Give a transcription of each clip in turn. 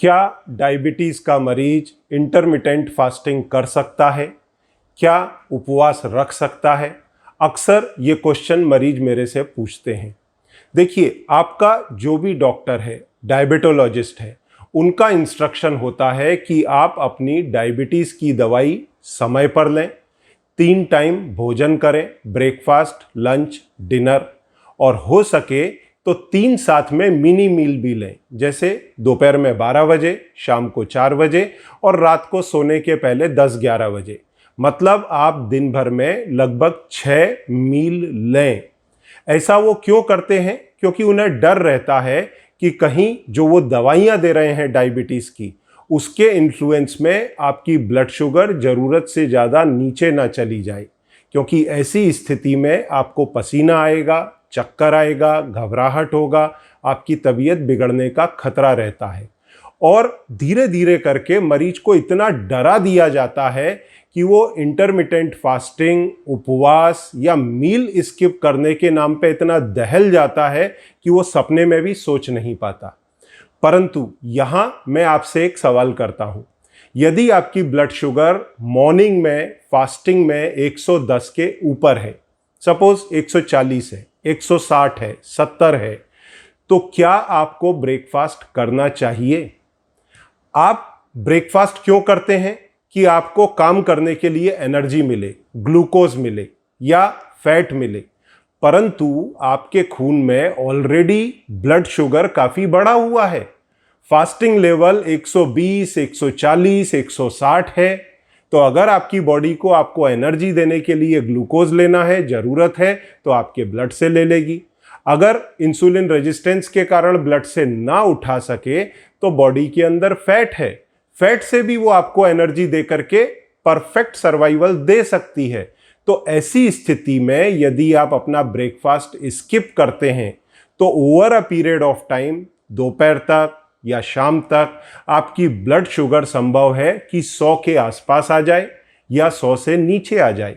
क्या डायबिटीज़ का मरीज इंटरमिटेंट फास्टिंग कर सकता है? क्या उपवास रख सकता है? अक्सर ये क्वेश्चन मरीज मेरे से पूछते हैं। देखिए, आपका जो भी डॉक्टर है, डायबिटोलॉजिस्ट है, उनका इंस्ट्रक्शन होता है कि आप अपनी डायबिटीज़ की दवाई समय पर लें, 3 टाइम भोजन करें, ब्रेकफास्ट, लंच, डिनर, और हो सके तो 3 साथ में मिनी मील भी लें, जैसे दोपहर में 12 बजे, शाम को 4 बजे और रात को सोने के पहले 10-11 बजे। मतलब आप दिन भर में लगभग 6 मील लें। ऐसा वो क्यों करते हैं? क्योंकि उन्हें डर रहता है कि कहीं जो वो दवाइयाँ दे रहे हैं डायबिटीज़ की, उसके इन्फ्लुएंस में आपकी ब्लड शुगर ज़रूरत से ज़्यादा नीचे ना चली जाए, क्योंकि ऐसी स्थिति में आपको पसीना आएगा, चक्कर आएगा, घबराहट होगा, आपकी तबीयत बिगड़ने का खतरा रहता है। और धीरे धीरे करके मरीज को इतना डरा दिया जाता है कि वो इंटरमिटेंट फास्टिंग, उपवास या मील स्किप करने के नाम पे इतना दहल जाता है कि वो सपने में भी सोच नहीं पाता। परंतु यहाँ मैं आपसे एक सवाल करता हूँ, यदि आपकी ब्लड शुगर मॉर्निंग में फास्टिंग में 110 के ऊपर है, सपोज 140 है, 160 है, 70 है, तो क्या आपको ब्रेकफास्ट करना चाहिए? आप ब्रेकफास्ट क्यों करते हैं? कि आपको काम करने के लिए एनर्जी मिले, ग्लूकोज मिले या फैट मिले। परंतु आपके खून में ऑलरेडी ब्लड शुगर काफी बढ़ा हुआ है। फास्टिंग लेवल 120, 140, 160 है। तो अगर आपकी बॉडी को आपको एनर्जी देने के लिए ग्लूकोज लेना है, जरूरत है, तो आपके ब्लड से ले लेगी। अगर इंसुलिन रेजिस्टेंस के कारण ब्लड से ना उठा सके तो बॉडी के अंदर फैट है, फैट से भी वो आपको एनर्जी दे करके परफेक्ट सर्वाइवल दे सकती है। तो ऐसी स्थिति में यदि आप अपना ब्रेकफास्ट स्किप करते हैं तो over a period of time, दोपहर तक या शाम तक, आपकी ब्लड शुगर संभव है कि 100 के आसपास आ जाए या 100 से नीचे आ जाए।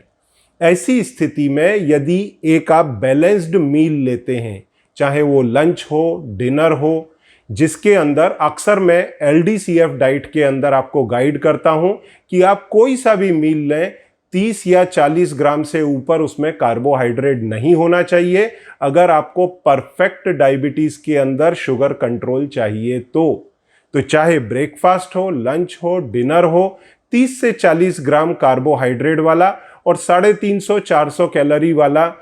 ऐसी स्थिति में यदि एक आप बैलेंस्ड मील लेते हैं, चाहे वो लंच हो, डिनर हो, जिसके अंदर अक्सर मैं LDCF डाइट के अंदर आपको गाइड करता हूं कि आप कोई सा भी मील लें, 30 या 40 ग्राम से ऊपर उसमें कार्बोहाइड्रेट नहीं होना चाहिए अगर आपको परफेक्ट डायबिटीज के अंदर शुगर कंट्रोल चाहिए। तो चाहे ब्रेकफास्ट हो, लंच हो, डिनर हो, 30 से 40 ग्राम कार्बोहाइड्रेट वाला और 350-400 कैलोरी वाला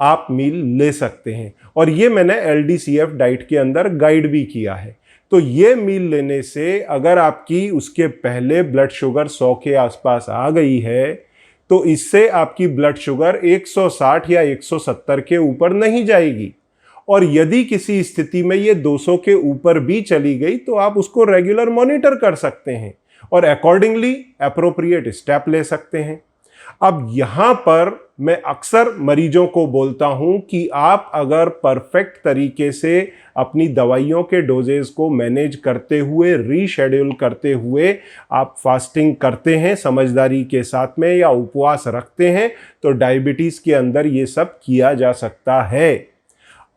आप मील ले सकते हैं। और ये मैंने LDCF डाइट के अंदर गाइड भी किया है। तो ये मील लेने से अगर आपकी उसके पहले ब्लड शुगर 100 के आसपास आ गई है तो इससे आपकी ब्लड शुगर 160 या 170 के ऊपर नहीं जाएगी। और यदि किसी स्थिति में ये 200 के ऊपर भी चली गई तो आप उसको रेगुलर मॉनिटर कर सकते हैं और अकॉर्डिंगली एप्रोप्रिएट स्टेप ले सकते हैं। अब यहां पर मैं अक्सर मरीजों को बोलता हूं कि आप अगर परफेक्ट तरीके से अपनी दवाइयों के डोजेस को मैनेज करते हुए, रीशेड्यूल करते हुए आप फास्टिंग करते हैं समझदारी के साथ में या उपवास रखते हैं तो डायबिटीज के अंदर ये सब किया जा सकता है।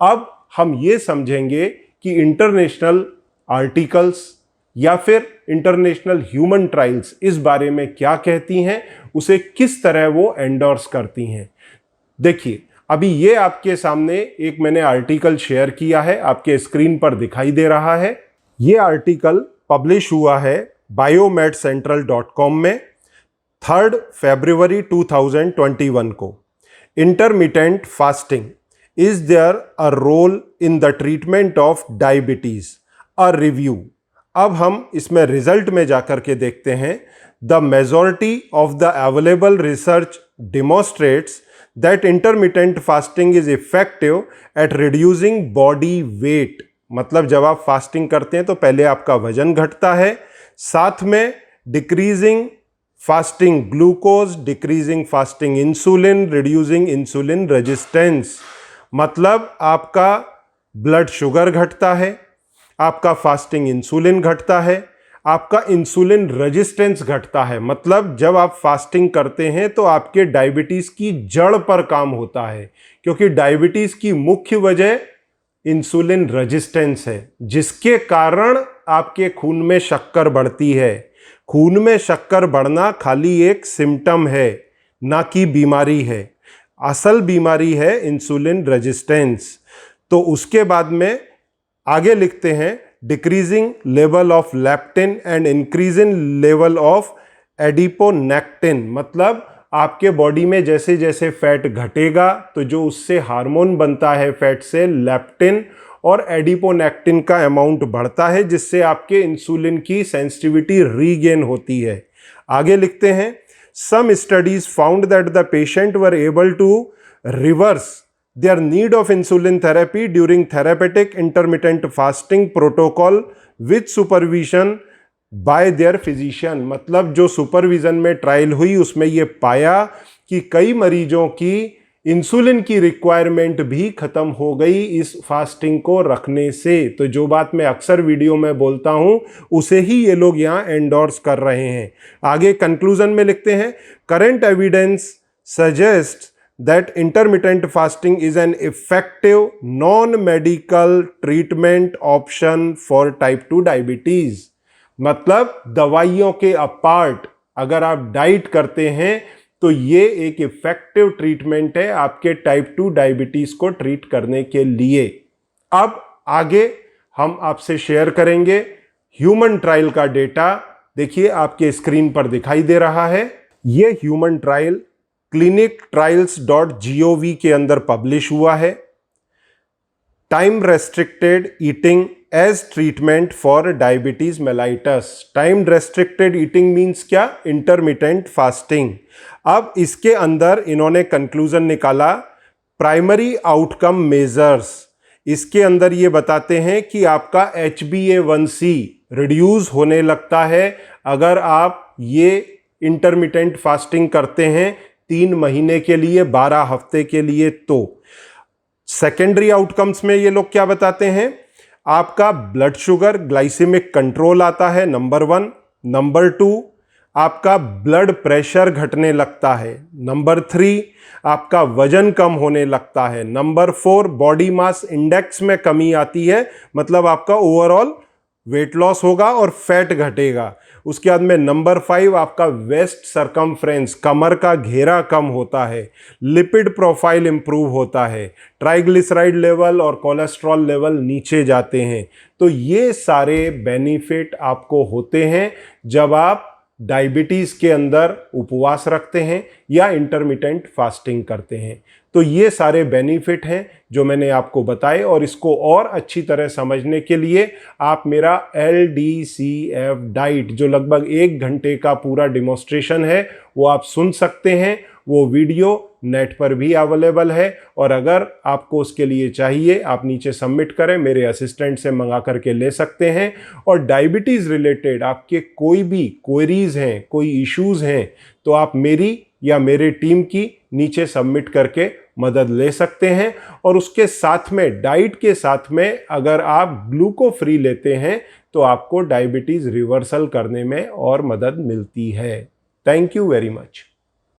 अब हम ये समझेंगे कि इंटरनेशनल आर्टिकल्स या फिर इंटरनेशनल ह्यूमन ट्रायल्स इस बारे में क्या कहती हैं, उसे किस तरह वो एंडोर्स करती हैं। देखिए, अभी ये आपके सामने एक मैंने आर्टिकल शेयर किया है, आपके स्क्रीन पर दिखाई दे रहा है। ये आर्टिकल पब्लिश हुआ है biomedcentral.com में 3 फरवरी 2021 को। Intermittent fasting, is there a role in the treatment of diabetes, a review. अब हम इसमें रिजल्ट में जाकर के देखते हैं। The majority of the available research demonstrates that intermittent fasting is effective at reducing body weight. मतलब जब आप फास्टिंग करते हैं तो पहले आपका वजन घटता है, साथ में decreasing fasting glucose, decreasing fasting insulin, reducing insulin resistance. मतलब आपका ब्लड शुगर घटता है, आपका फास्टिंग इंसुलिन घटता है, आपका इंसुलिन रेजिस्टेंस घटता है। मतलब जब आप फास्टिंग करते हैं तो आपके डायबिटीज की जड़ पर काम होता है, क्योंकि डायबिटीज की मुख्य वजह इंसुलिन रेजिस्टेंस है, जिसके कारण आपके खून में शक्कर बढ़ती है। खून में शक्कर बढ़ना खाली एक सिम्टम है, ना कि बीमारी है। असल बीमारी है इंसुलिन रेजिस्टेंस। तो उसके बाद में आगे लिखते हैं decreasing level of leptin and increasing level of adiponectin. मतलब आपके बॉडी में जैसे जैसे फैट घटेगा तो जो उससे हार्मोन बनता है फैट से, लेप्टिन और एडिपोनेक्टिन का अमाउंट बढ़ता है, जिससे आपके इंसुलिन की सेंसिटिविटी रीगेन होती है। आगे लिखते हैं some studies found that the patient were able to reverse their need of insulin therapy during therapeutic intermittent fasting protocol with supervision by their physician। मतलब जो सुपरविजन में ट्रायल हुई उसमें ये पाया कि कई मरीजों की इंसुलिन की रिक्वायरमेंट भी खत्म हो गई इस फास्टिंग को रखने से। तो जो बात मैं अक्सर वीडियो में बोलता हूं उसे ही ये लोग यहाँ एंडोर्स कर रहे हैं। आगे कंक्लूजन में लिखते हैं current evidence suggest that intermittent fasting is an effective non-medical treatment option for type 2 diabetes। मतलब दवाइयों के अपार्ट अगर आप डाइट करते हैं तो ये एक इफेक्टिव ट्रीटमेंट है आपके टाइप 2 डायबिटीज को ट्रीट करने के लिए। अब आगे हम आपसे शेयर करेंगे ह्यूमन ट्रायल का डेटा। देखिए आपके स्क्रीन पर दिखाई दे रहा है। ये ह्यूमन ट्रायल clinictrials.gov के अंदर पब्लिश हुआ है। Time restricted eating as treatment for diabetes mellitus. Time restricted eating means क्या? Intermittent fasting. अब इसके अंदर इन्होंने कंक्लूजन निकाला प्राइमरी आउटकम मेजर्स। इसके अंदर ये बताते हैं कि आपका HbA1c रिड्यूस होने लगता है अगर आप ये इंटरमिटेंट फास्टिंग करते हैं 3 महीने के लिए, 12 हफ्ते के लिए। तो सेकेंडरी आउटकम्स में ये लोग क्या बताते हैं? आपका ब्लड शुगर ग्लाइसेमिक कंट्रोल आता है, नंबर 1। नंबर 2 आपका ब्लड प्रेशर घटने लगता है। नंबर 3 आपका वजन कम होने लगता है। नंबर 4 बॉडी मास इंडेक्स में कमी आती है, मतलब आपका ओवरऑल वेट लॉस होगा और फैट घटेगा। उसके बाद में नंबर 5 आपका वेस्ट सरकमफ्रेंस, कमर का घेरा कम होता है। लिपिड प्रोफाइल इंप्रूव होता है। ट्राइग्लिसराइड लेवल और कोलेस्ट्रॉल लेवल नीचे जाते हैं। तो ये सारे बेनिफिट आपको होते हैं जब आप डायबिटीज के अंदर उपवास रखते हैं या इंटरमिटेंट फास्टिंग करते हैं। तो ये सारे बेनिफिट हैं जो मैंने आपको बताए, और इसको और अच्छी तरह समझने के लिए आप मेरा LDCF डाइट जो लगभग 1 घंटे का पूरा डिमॉन्स्ट्रेशन है वो आप सुन सकते हैं। वो वीडियो नेट पर भी अवेलेबल है, और अगर आपको उसके लिए चाहिए आप नीचे सबमिट करें, मेरे असिस्टेंट से मंगा करके ले सकते हैं। और डायबिटीज़ रिलेटेड आपके कोई भी क्वेरीज हैं, कोई इश्यूज़ हैं, तो आप मेरी या मेरे टीम की नीचे सबमिट करके मदद ले सकते हैं। और उसके साथ में डाइट के साथ में अगर आप ग्लूको फ्री लेते हैं तो आपको डायबिटीज़ रिवर्सल करने में और मदद मिलती है। Thank you very much.